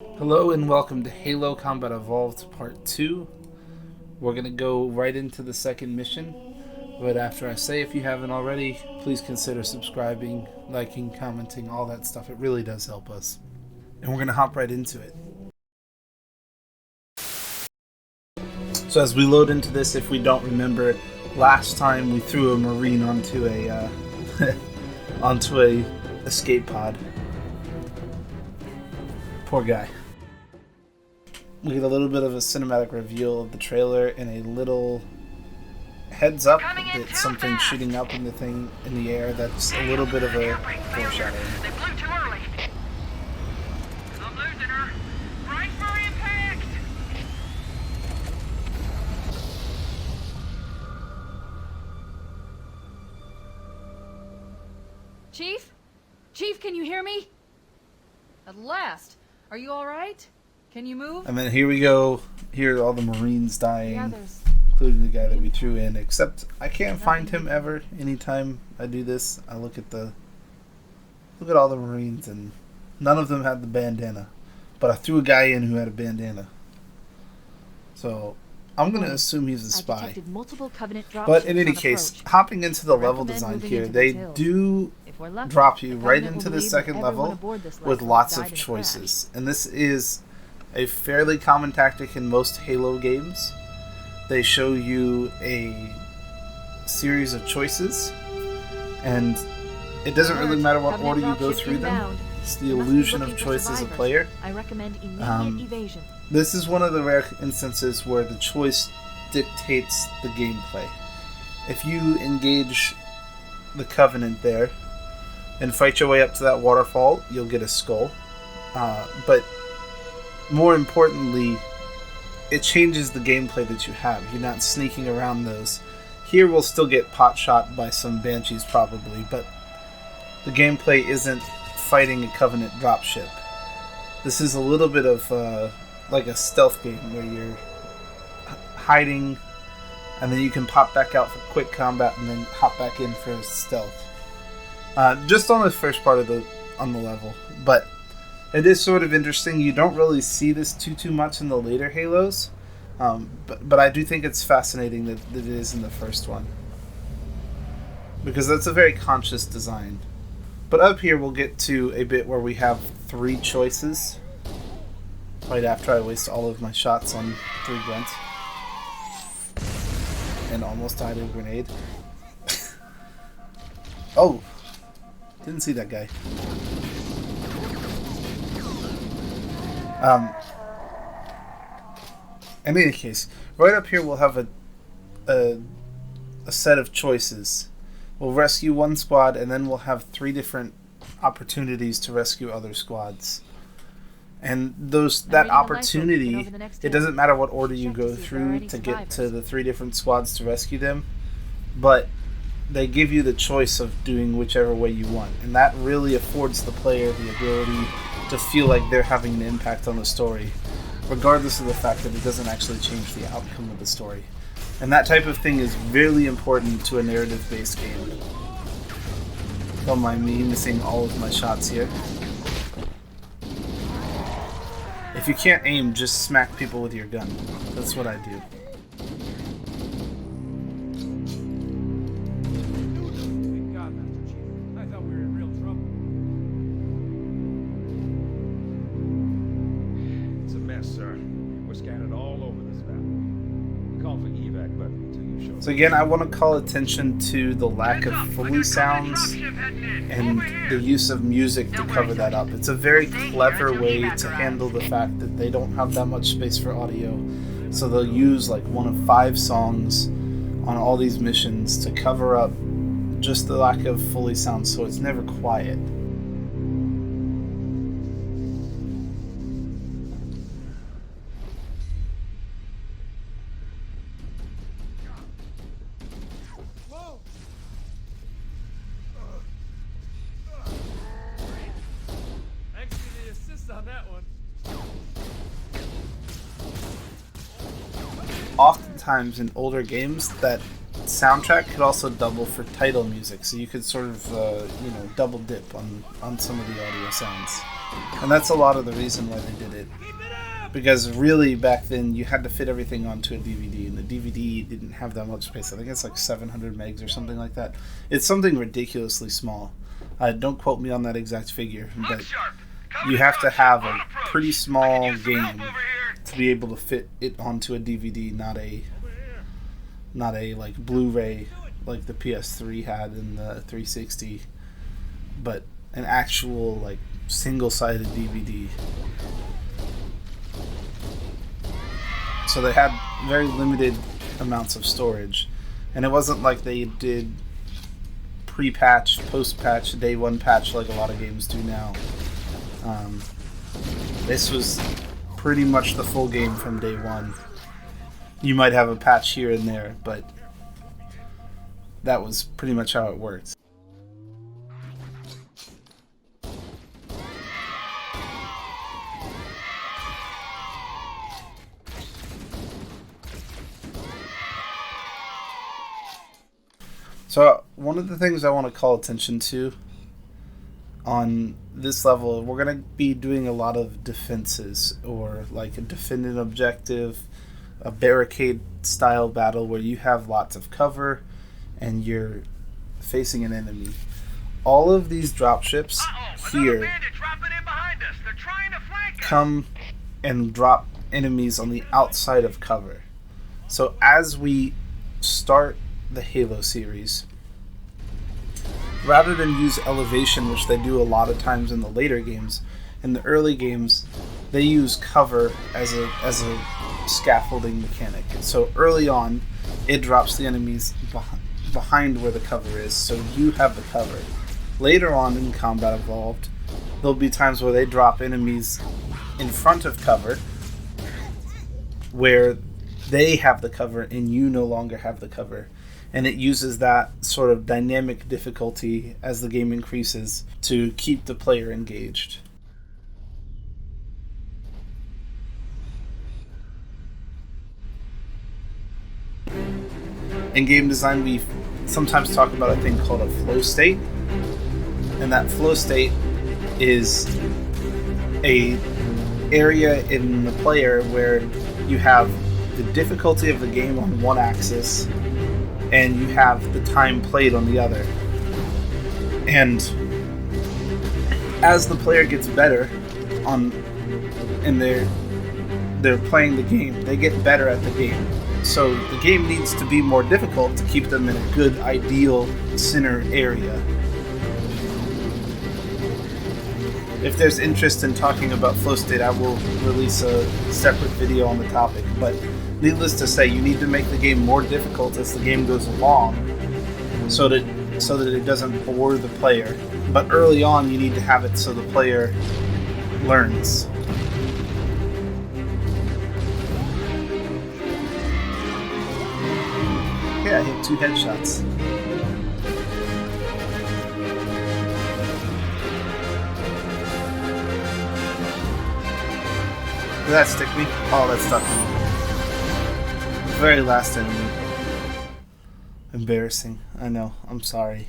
Hello and welcome to Halo Combat Evolved Part 2. We're going to go right into the second mission. But after I say, if you haven't already, please consider subscribing, liking, commenting, all that stuff. It really does help us. And we're going to hop right into it. So as we load into this, if we don't remember, last time we threw a Marine onto a onto a escape pod. Poor guy. We get a little bit of a cinematic reveal of the trailer and a little heads up that something's shooting up in the air. That's a little bit of a foreshadowing. They blew too early. I'm losing her. Brace for impact. Chief? Chief, can you hear me? At last. Are you all right? Can you move? And then here we go. Here are all the Marines dying, The others. including the guy that we threw in. Except I can't find him ever. Anytime I do this, I look at all the Marines, and none of them had the bandana. But I threw a guy in who had a bandana. So I'm gonna assume he's a spy. Detected multiple Covenant drop But in ships any on case, approach. hopping into the level Recommend design moving here, into they these hills. do If we're lucky, drop you the right Covenant into will the believe that second everyone level aboard this with lifeboat lots died of in a crash. choices. And this is a fairly common tactic in most Halo games. They show you a series of choices, and it doesn't really matter what Covenant order you go dropship through them. inbound. It's the You must be illusion looking of for choice as a survivors. player. I recommend immediate evasion. This is one of the rare instances where the choice dictates the gameplay. If you engage the Covenant there and fight your way up to that waterfall, you'll get a skull. But more importantly, it changes the gameplay that you have. You're not sneaking around those. Here we'll still get pot shot by some Banshees probably, but the gameplay isn't fighting a Covenant dropship. This is a little bit of like a stealth game where you're hiding, and then you can pop back out for quick combat and then hop back in for stealth. Just on the first part of the level, but it is sort of interesting. You don't really see this too much in the later Halos, but I do think it's fascinating that it is in the first one, because that's a very conscious design. But up here we'll get to a bit where we have 3 choices. Right after I waste all of my shots on 3 grunts. And almost died of a grenade. Oh! Didn't see that guy. In any case, right up here we'll have a set of choices. We'll rescue one squad, and then we'll have 3 different opportunities to rescue other squads. And that opportunity, it doesn't matter what order you go through to get to the 3 different squads to rescue them, but they give you the choice of doing whichever way you want. And that really affords the player the ability to feel like they're having an impact on the story, regardless of the fact that it doesn't actually change the outcome of the story. And that type of thing is really important to a narrative-based game. Don't mind me missing all of my shots here. If you can't aim, just smack people with your gun. That's what I do. Thank God, Master Chief. I thought we were in real trouble. It's a mess, sir. We're scattered all over this valley. We called for evac, but until you show So again, I want to call attention to the lack of Foley sounds and the use of music to cover that up. It's a very clever way to handle the fact that they don't have that much space for audio. So they'll use like one of 5 songs on all these missions to cover up just the lack of Foley sounds, so it's never quiet. Thanks for the assist on that one. Oftentimes in older games, that soundtrack could also double for title music, so you could sort of double dip on some of the audio sounds. And that's a lot of the reason why they did it. Because really, back then, you had to fit everything onto a DVD, and the DVD didn't have that much space. I think it's like 700 megs or something like that. It's something ridiculously small. Don't quote me on that exact figure, but you have to have a pretty small game to be able to fit it onto a DVD, not a like Blu-ray like the PS3 had and the 360, but an actual like single-sided DVD. So they had very limited amounts of storage, and it wasn't like they did pre-patch, post-patch, day one patch like a lot of games do now. This was pretty much the full game from day one. You might have a patch here and there, but that was pretty much how it worked. So one of the things I want to call attention to on this level, we're going to be doing a lot of defenses, or like a defend an objective, a barricade style battle where you have lots of cover and you're facing an enemy. All of these dropships here come and drop enemies on the outside of cover. So as we start the Halo series, rather than use elevation, which they do a lot of times in the later games, in the early games they use cover as a scaffolding mechanic. So early on it drops the enemies behind where the cover is, so you have the cover. Later on in Combat Evolved, there'll be times where they drop enemies in front of cover where they have the cover and you no longer have the cover. And it uses that sort of dynamic difficulty as the game increases to keep the player engaged. In game design, we sometimes talk about a thing called a flow state. And that flow state is a area in the player where you have the difficulty of the game on one axis and you have the time played on the other. And as the player gets better and they're playing the game, they get better at the game. So the game needs to be more difficult to keep them in a good, ideal center area. If there's interest in talking about flow state, I will release a separate video on the topic, but needless to say, you need to make the game more difficult as the game goes along so that it doesn't bore the player. But early on, you need to have it so the player learns. Yeah, I hit 2 headshots. Did that stick me? Oh, that stuck me. Very last enemy. Embarrassing. I know. I'm sorry.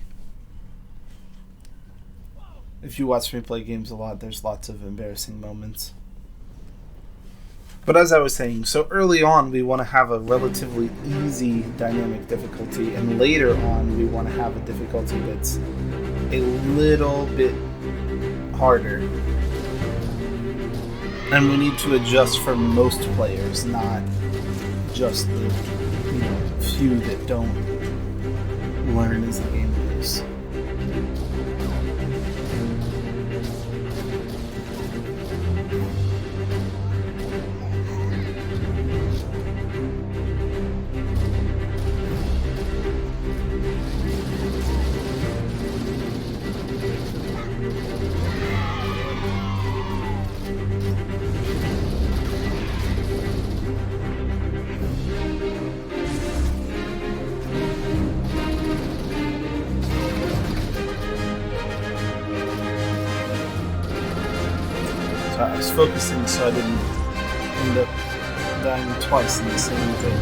If you watch me play games a lot, there's lots of embarrassing moments. But as I was saying, so early on we want to have a relatively easy dynamic difficulty, and later on we want to have a difficulty that's a little bit harder. And we need to adjust for most players, not just the few that don't learn as the game goes. I was focusing so I didn't end up dying twice in the same thing.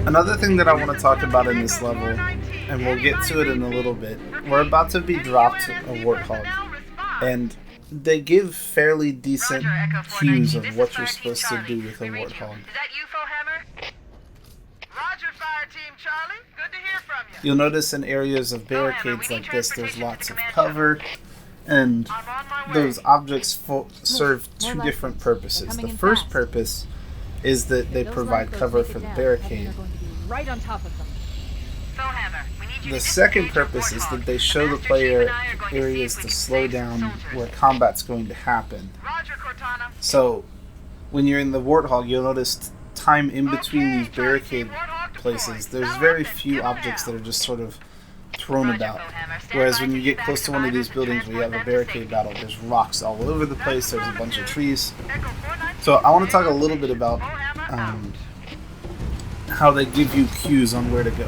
Another thing that I want to talk about in this level, and we'll get to it in a little bit, we're about to be dropped a Warthog, and they give fairly decent cues of what you're supposed to do with a Warthog. Is that you, Hammer? Roger, Fire Team Charlie. Good to hear from you. You'll notice in areas of barricades like this, there's lots of cover, and those objects serve two different purposes. The first purpose is that they provide cover for the barricade. Right on top of them. The second purpose is that they show the player areas to slow down where combat's going to happen. So, when you're in the Warthog, you'll notice time in between these barricade places. There's very few objects that are just sort of thrown about. Whereas when you get close to one of these buildings where you have a barricade battle, there's rocks all over the place, there's a bunch of trees. So I want to talk a little bit about how they give you cues on where to go.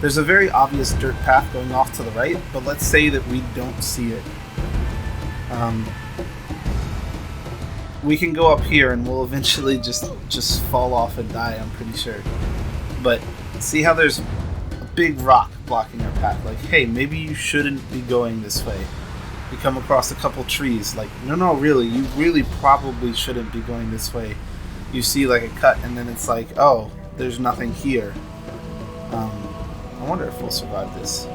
There's a very obvious dirt path going off to the right, but let's say that we don't see it. We can go up here and we'll eventually just fall off and die, I'm pretty sure. But see how there's a big rock blocking our path? Like, hey, maybe you shouldn't be going this way. You come across a couple trees, like, no, really, you really probably shouldn't be going this way. You see like a cut and then it's like, oh, there's nothing here. I wonder if we'll survive this.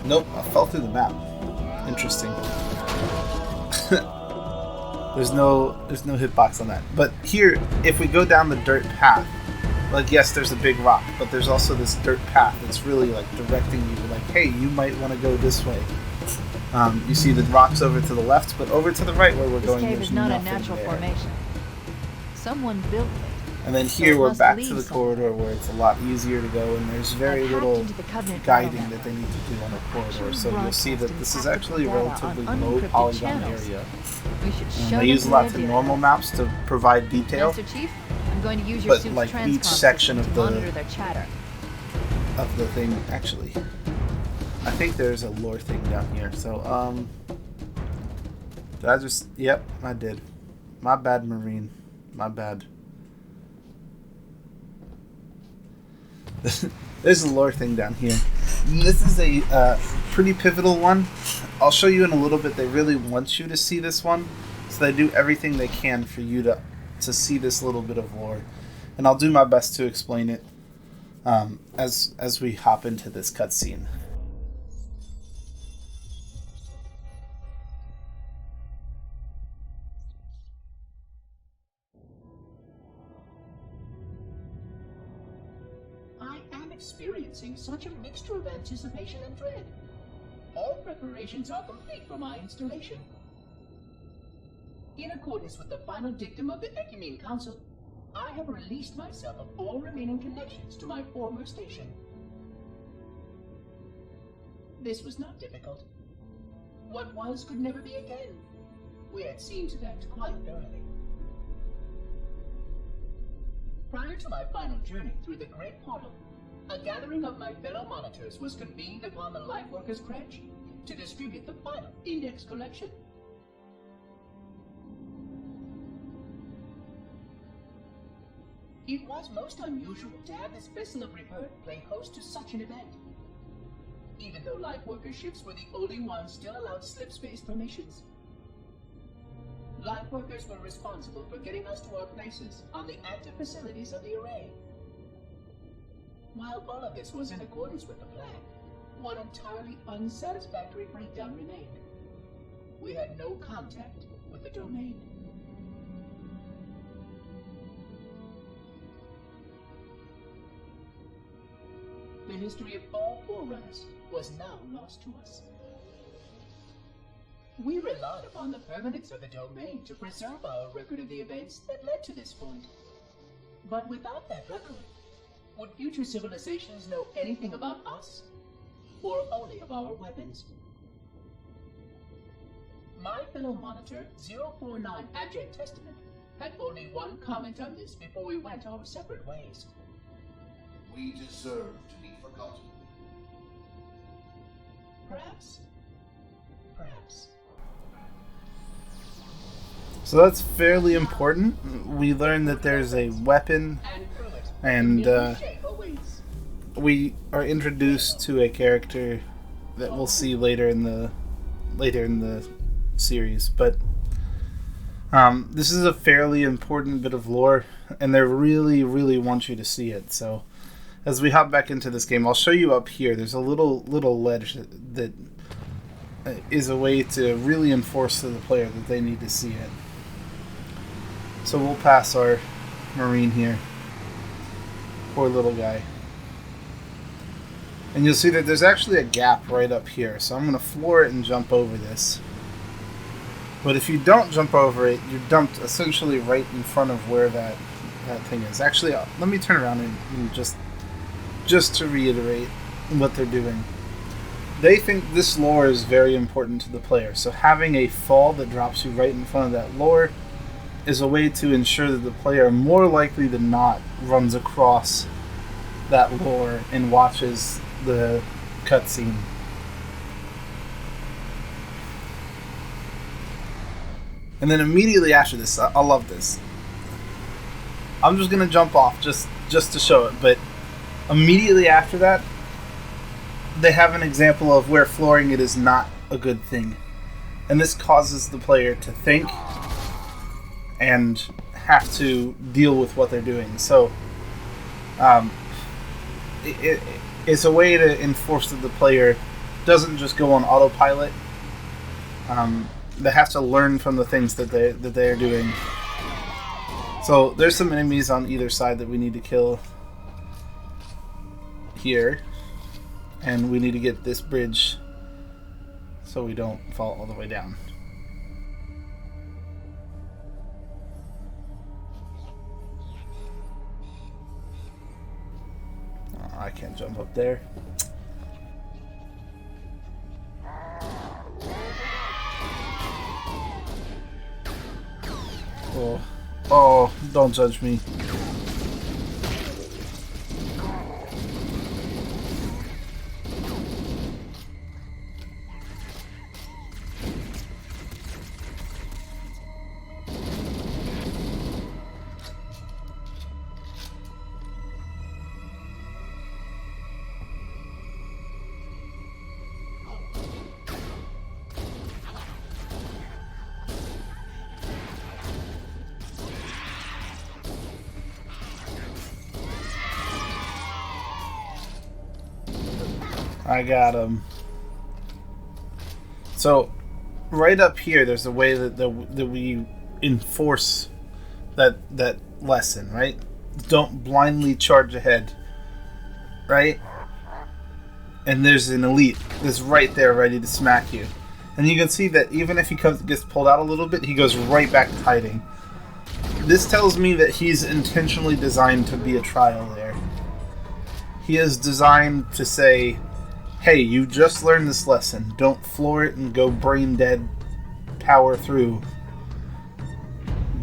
Nope, I fell through the map. Interesting. There's no hitbox on that. But here, if we go down the dirt path, like, yes, there's a big rock, but there's also this dirt path that's really like directing you, like, hey, you might want to go this way. You see the rocks over to the left, but over to the right where we're going, there's nothing there. This cave is not a natural formation. Someone built it. And then here we're back to the corridor where it's a lot easier to go, and there's very little guiding that they need to do on a corridor. So you'll see that this is actually a relatively low polygon area. They use a lot of normal maps to provide detail, but like each section of the thing, actually, I think there's a lore thing down here. So did I just? Yep, I did. My bad, Marine. My bad. There's a lore thing down here. This is a pretty pivotal one. I'll show you in a little bit. They really want you to see this one, so they do everything they can for you to see this little bit of lore. And I'll do my best to explain it as we hop into this cutscene. Experiencing such a mixture of anticipation and dread. All preparations are complete for my installation. In accordance with the final dictum of the Ecumene Council, I have released myself of all remaining connections to my former station. This was not difficult. What was could never be again. We had seen to that quite thoroughly. Prior to my final journey through the Great Portal, a gathering of my fellow monitors was convened upon the Lightworkers' Crèche to distribute the final index collection. It was most unusual to have this vessel of rebirth play host to such an event, even though Lightworker ships were the only ones still allowed slip-space formations. Lightworkers were responsible for getting us to our places on the active facilities of the array. While all of this was in accordance with the plan, one entirely unsatisfactory breakdown remained. We had no contact with the domain. The history of all Forerunners was now lost to us. We relied upon the permanence of the domain to preserve our record of the events that led to this point. But without that record, would future civilizations know anything about us? Or only of our weapons? My fellow monitor, 049 Abject Testament, had only one comment on this before we went our separate ways. We deserve to be forgotten. Perhaps. Perhaps. So that's fairly important. We learn that there's a weapon And In good shape awaits. we are introduced to a character that we'll see later in the series, but this is a fairly important bit of lore, and they really, really want you to see it. So, as we hop back into this game, I'll show you up here. There's a little ledge that is a way to really enforce to the player that they need to see it. So we'll pass our Marine here. Poor little guy. And you'll see that there's actually a gap right up here. So I'm going to floor it and jump over this. But if you don't jump over it, you're dumped essentially right in front of where that thing is. Actually, let me turn around and just to reiterate what they're doing. They think this lore is very important to the player. So having a fall that drops you right in front of that lore is a way to ensure that the player, more likely than not, runs across that lore and watches the cutscene. And then immediately after this, I love this. I'm just gonna jump off just to show it, but immediately after that, they have an example of where flooring it is not a good thing. And this causes the player to think and have to deal with what they're doing. So, it's a way to enforce that the player doesn't just go on autopilot. They have to learn from the things that they are doing. So there's some enemies on either side that we need to kill here, and we need to get this bridge so we don't fall all the way down. Oh, I can't jump up there. Oh, don't judge me. I got him. So, right up here, there's a way that we enforce that lesson, right? Don't blindly charge ahead, right? And there's an elite that's right there ready to smack you. And you can see that even if he gets pulled out a little bit, he goes right back to hiding. This tells me that he's intentionally designed to be a trial there. He is designed to say, hey, you just learned this lesson. Don't floor it and go brain dead, power through.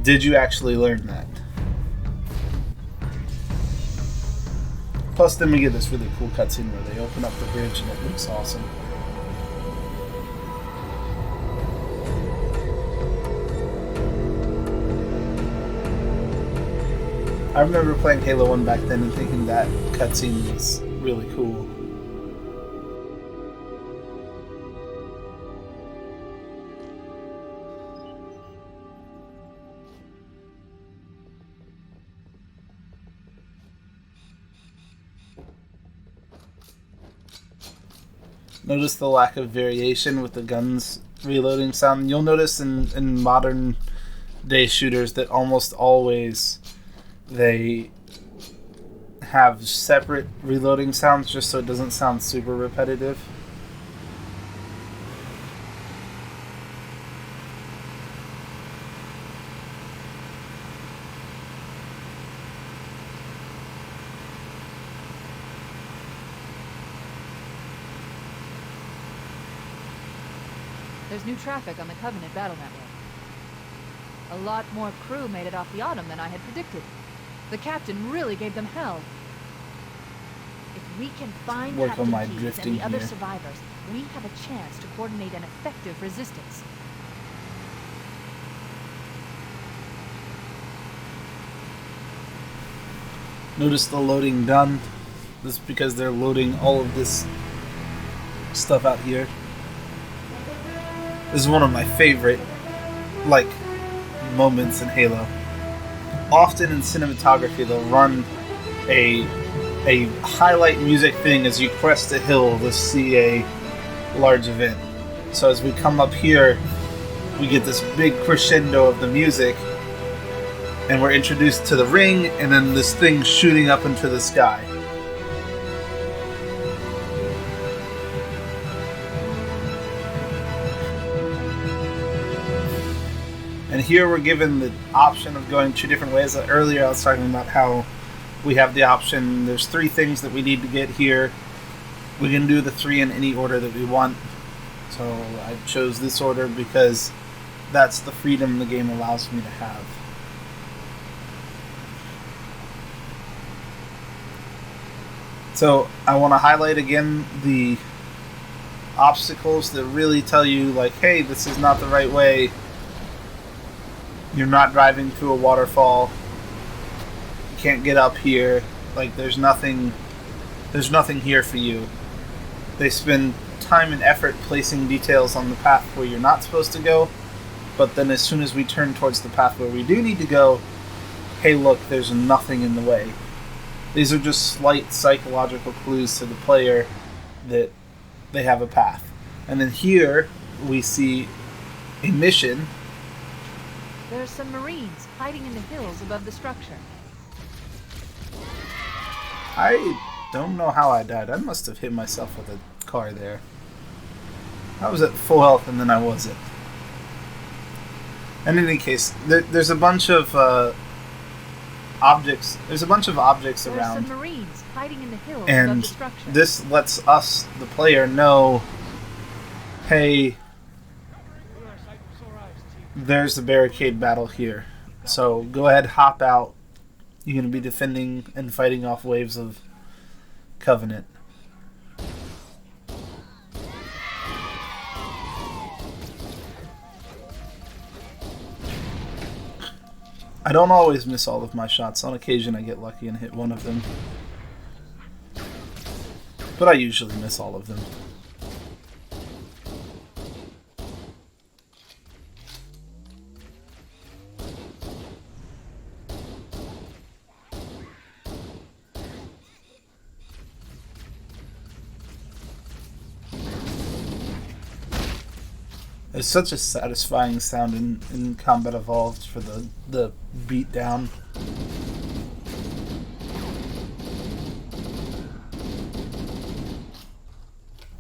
Did you actually learn that? Plus, then we get this really cool cutscene where they open up the bridge and it looks awesome. I remember playing Halo 1 back then and thinking that cutscene was really cool. Notice the lack of variation with the guns reloading sound. You'll notice in modern day shooters that almost always they have separate reloading sounds just so it doesn't sound super repetitive. There's new traffic on the Covenant battle network. A lot more crew made it off the Autumn than I had predicted. The captain really gave them hell. If we can find Work on my Captain Keyes drifting and the other here. survivors, we have a chance to coordinate an effective resistance. Notice the loading done. This is because they're loading all of this stuff out here. This is one of my favorite, like, moments in Halo. Often in cinematography, they'll run a highlight music thing as you crest a hill to see a large event. So as we come up here, we get this big crescendo of the music, and we're introduced to the ring, and then this thing shooting up into the sky. And here we're given the option of going 2 different ways. Earlier I was talking about how we have the option, there's 3 things that we need to get here. We can do the 3 in any order that we want. So I chose this order because that's the freedom the game allows me to have. So I want to highlight again the obstacles that really tell you, like, hey, this is not the right way. You're not driving through a waterfall. You can't get up here. Like, there's nothing here for you. They spend time and effort placing details on the path where you're not supposed to go, but then as soon as we turn towards the path where we do need to go, hey, look, there's nothing in the way. These are just slight psychological clues to the player that they have a path. And then here we see a mission. There are some Marines hiding in the hills above the structure. I don't know how I died. I must have hit myself with a car there. I was at full health and then I wasn't. In any case, there's a bunch of objects. There's a bunch of objects around. Some Marines hiding in the hills and above the structure. This lets us, the player, know, hey, there's the barricade battle here. So go ahead, hop out. You're going to be defending and fighting off waves of Covenant. I don't always miss all of my shots. On occasion I get lucky and hit one of them. But I usually miss all of them. It's such a satisfying sound in Combat Evolved for the beat down.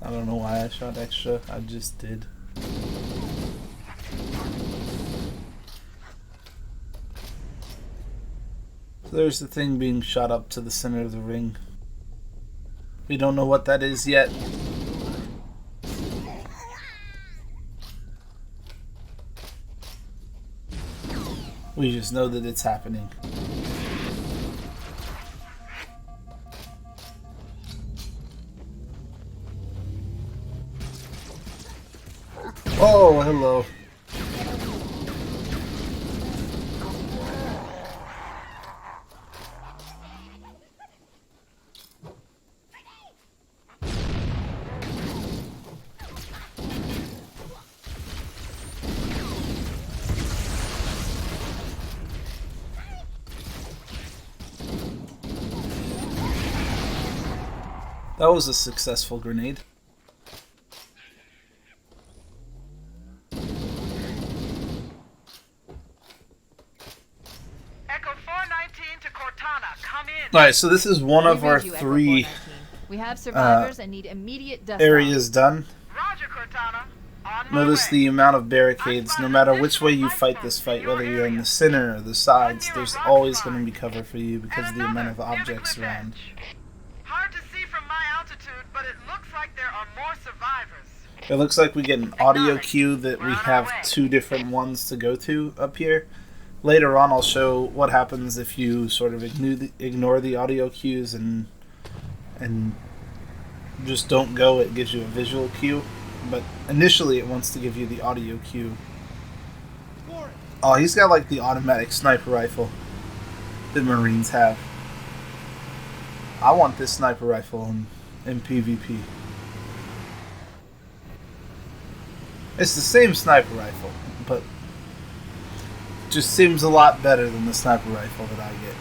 I don't know why I shot extra, I just did. So there's the thing being shot up to the center of the ring. We don't know what that is yet. We just know that it's happening. Oh, hello. That was a successful grenade. Echo 419 to Cortana. Come in. Alright, so this is one of We our read you, Echo 3 419. We have survivors and need immediate dust areas done. Roger, Cortana. On my Notice way. the amount of barricades. No matter which way you fight this fight, whether you're in the center or the sides, there's always going to be cover for you because of the amount of objects around. Hard to see from my altitude, but it looks like there are more survivors. It looks like we get an audio cue that we have 2 different ones to go to up here. Later on I'll show what happens if you sort of ignore the audio cues and just don't go. It gives you a visual cue, but initially it wants to give you the audio cue. Oh, he's got like the automatic sniper rifle that Marines have. I want this sniper rifle in PvP. It's the same sniper rifle, but just seems a lot better than the sniper rifle that I get.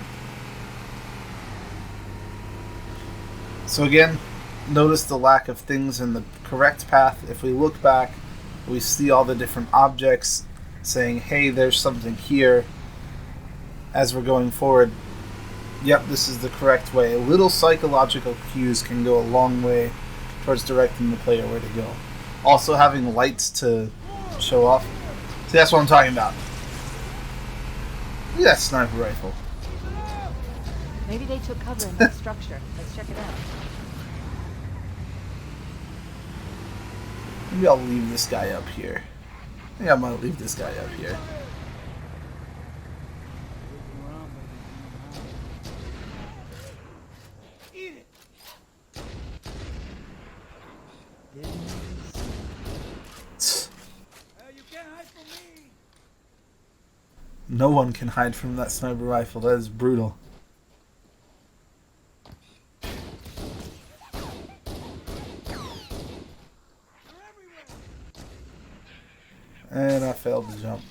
So again, notice the lack of things in the correct path. If we look back, we see all the different objects saying, hey, there's something here. As we're going forward, yep, this is the correct way. Little psychological cues can go a long way towards directing the player where to go. Also having lights to show off. See, that's what I'm talking about. Look at that sniper rifle. Maybe they took cover in that structure. Let's check it out. Maybe I'll leave this guy up here. I think I might leave this guy up here. No one can hide from that sniper rifle. That is brutal. And I failed to jump.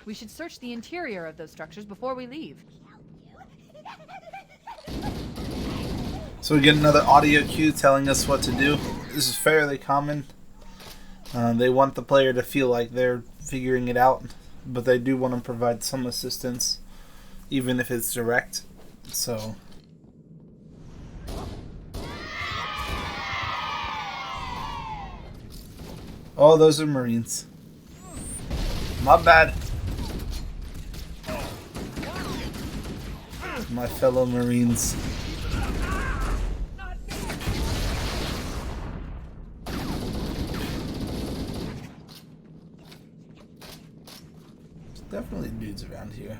We should search the interior of those structures before we leave. So we get another audio cue telling us what to do. This is fairly common. They want the player to feel like they're figuring it out, but they do want to provide some assistance, even if it's direct. So oh, those are Marines. My bad. My fellow Marines. There's definitely dudes around here.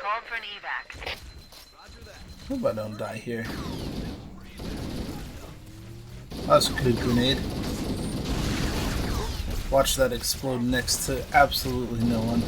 Called for an evac. Hope I don't die here. That's a good grenade. Watch that explode next to absolutely no one.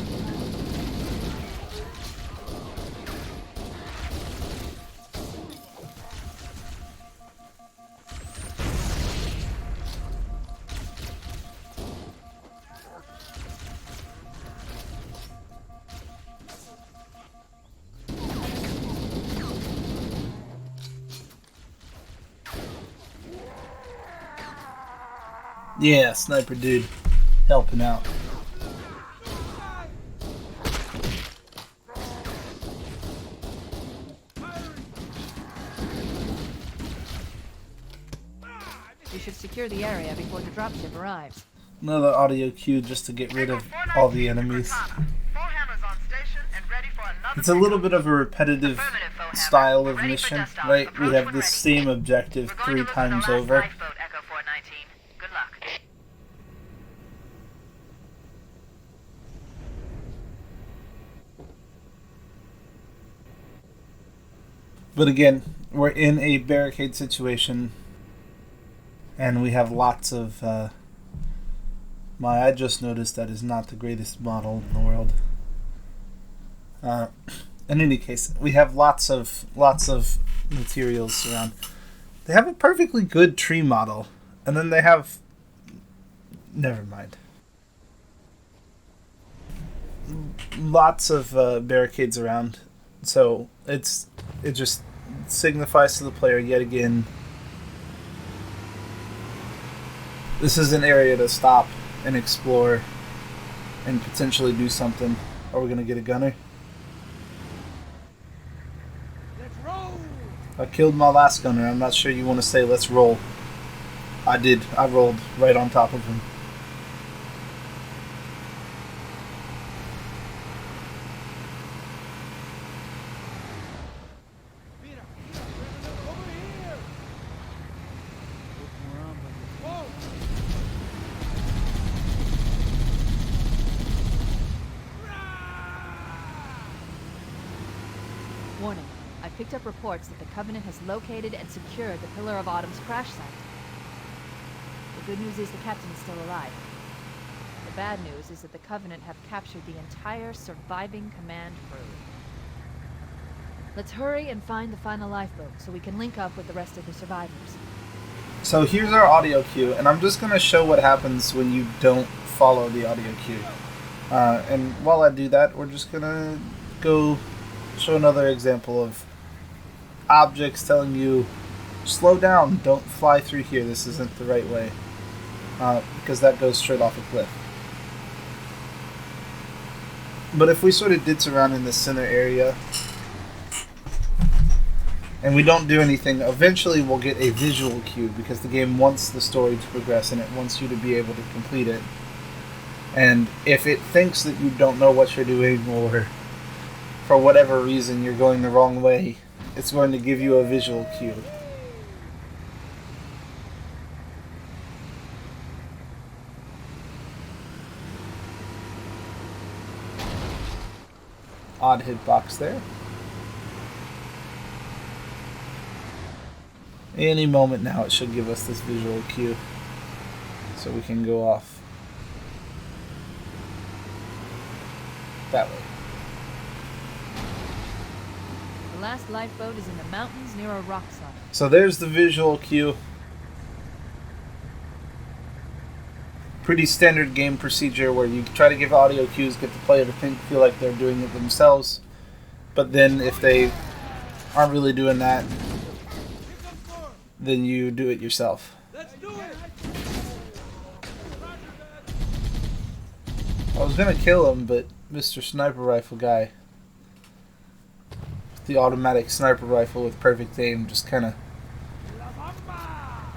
Yeah, sniper dude, helping out. We should secure the area before the dropship arrives. Another audio cue just to get rid of all the enemies. It's a little bit of a repetitive style of mission, right? We have this same objective 3 times over. But again, we're in a barricade situation, and we have lots of. I just noticed that is not the greatest model in the world. In any case, we have lots of materials around. They have a perfectly good tree model, and then they have. Never mind. Lots of barricades around, so it just signifies to the player yet again. This is an area to stop and explore and potentially do something. Are we gonna get a gunner? Let's roll! I killed my last gunner. I'm not sure you want to say let's roll. I did. I rolled right on top of him. Warning. I picked up reports that the Covenant has located and secured the Pillar of Autumn's crash site. The good news is the captain is still alive. The bad news is that the Covenant have captured the entire surviving command crew. Let's hurry and find the final lifeboat so we can link up with the rest of the survivors. So here's our audio cue, and I'm just going to show what happens when you don't follow the audio cue. And while I do that, we're just going to go show another example of objects telling you, slow down, don't fly through here, this isn't the right way. Because that goes straight off a cliff. But if we sort of ditz around in the center area, and we don't do anything, eventually we'll get a visual cue, because the game wants the story to progress and it wants you to be able to complete it. And if it thinks that you don't know what you're doing, or for whatever reason you're going the wrong way, it's going to give you a visual cue. Odd hitbox there. Any moment now it should give us this visual cue, so we can go off that way. The last lifeboat is in the mountains near a rock slide. So there's the visual cue. Pretty standard game procedure where you try to give audio cues, get the player to feel like they're doing it themselves. But then if they aren't really doing that, then you do it yourself. Let's do it! I was gonna kill him, but Mr. Sniper Rifle guy, the automatic sniper rifle with perfect aim, just kind of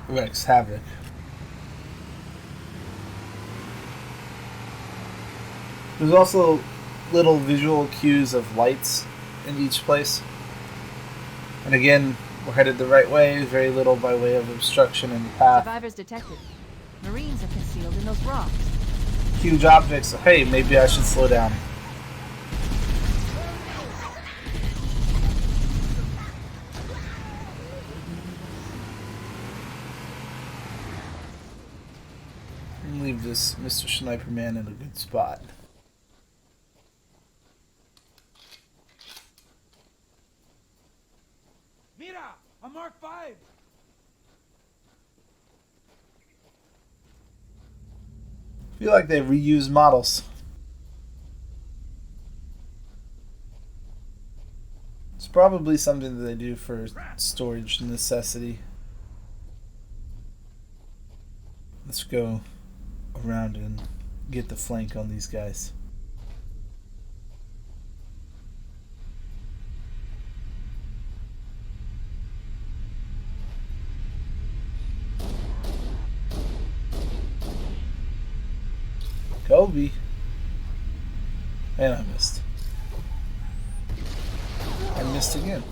wreaks havoc. There's also little visual cues of lights in each place. And again, we're headed the right way, very little by way of obstruction in the path. Survivors detected. Marines are concealed in those rocks. Huge objects, so hey, maybe I should slow down. And leave this Mr. Sniper Man in a good spot. Mira! A Mark V! Feel like they reuse models. It's probably something that they do for storage necessity. Let's go around and get the flank on these guys. Kobe. And I missed. I missed again.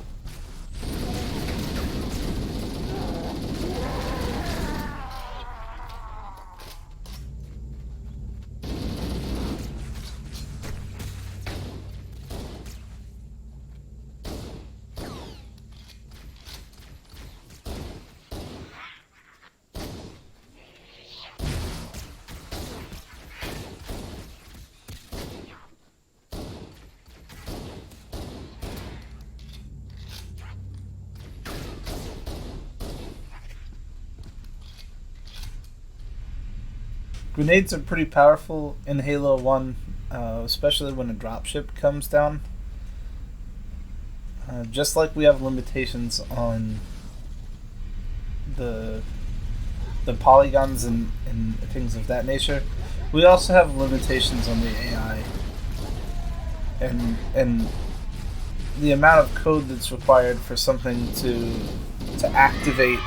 Grenades are pretty powerful in Halo 1, especially when a dropship comes down. Just like we have limitations on the polygons and things of that nature, we also have limitations on the AI. And the amount of code that's required for something to activate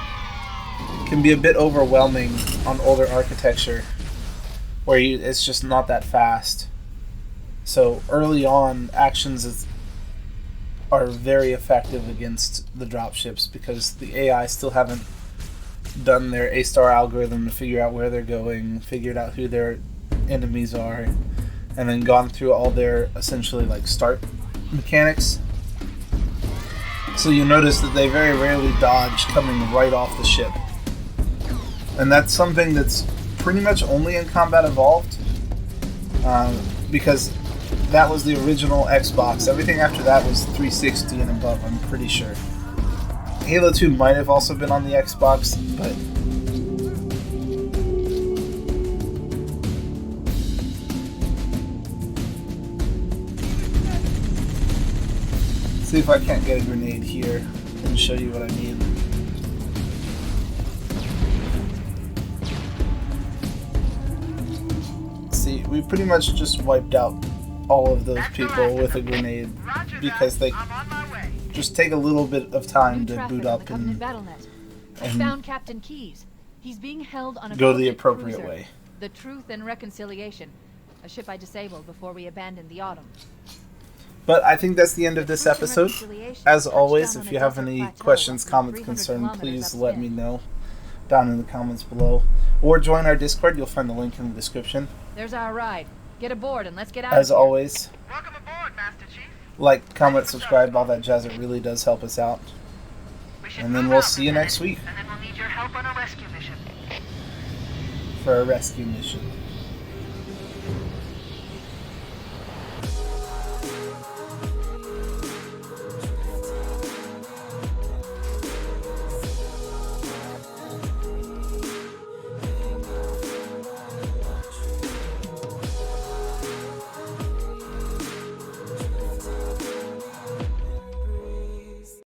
can be a bit overwhelming on older architecture, where it's just not that fast. So early on, actions are very effective against the dropships because the AI still haven't done their A-star algorithm to figure out where they're going, figured out who their enemies are, and then gone through all their essentially like start mechanics. So you notice that they very rarely dodge coming right off the ship. And that's something that's pretty much only in Combat Evolved. Because that was the original Xbox. Everything after that was 360 and above, I'm pretty sure. Halo 2 might have also been on the Xbox, but... see if I can't get a grenade here and show you what I mean. See, we pretty much just wiped out all of those people with a grenade because they just take a little bit of time to boot up and I found Captain Keyes. He's being held on a go the appropriate cruiser. way. The Truth and Reconciliation, a ship I disabled before we abandoned the Autumn. But I think that's the end of this episode. As always, if you have any questions, comments, concerns, please let me know down in the comments below. Or join our Discord. You'll find the link in the description. There's our ride. Get aboard and let's get out As of here. always, Welcome aboard, Master Chief. like, comment, subscribe, all that jazz. It really does help us out. We should And then move we'll out see you for a next minute, week And then we'll need your help on a rescue mission. for a rescue mission.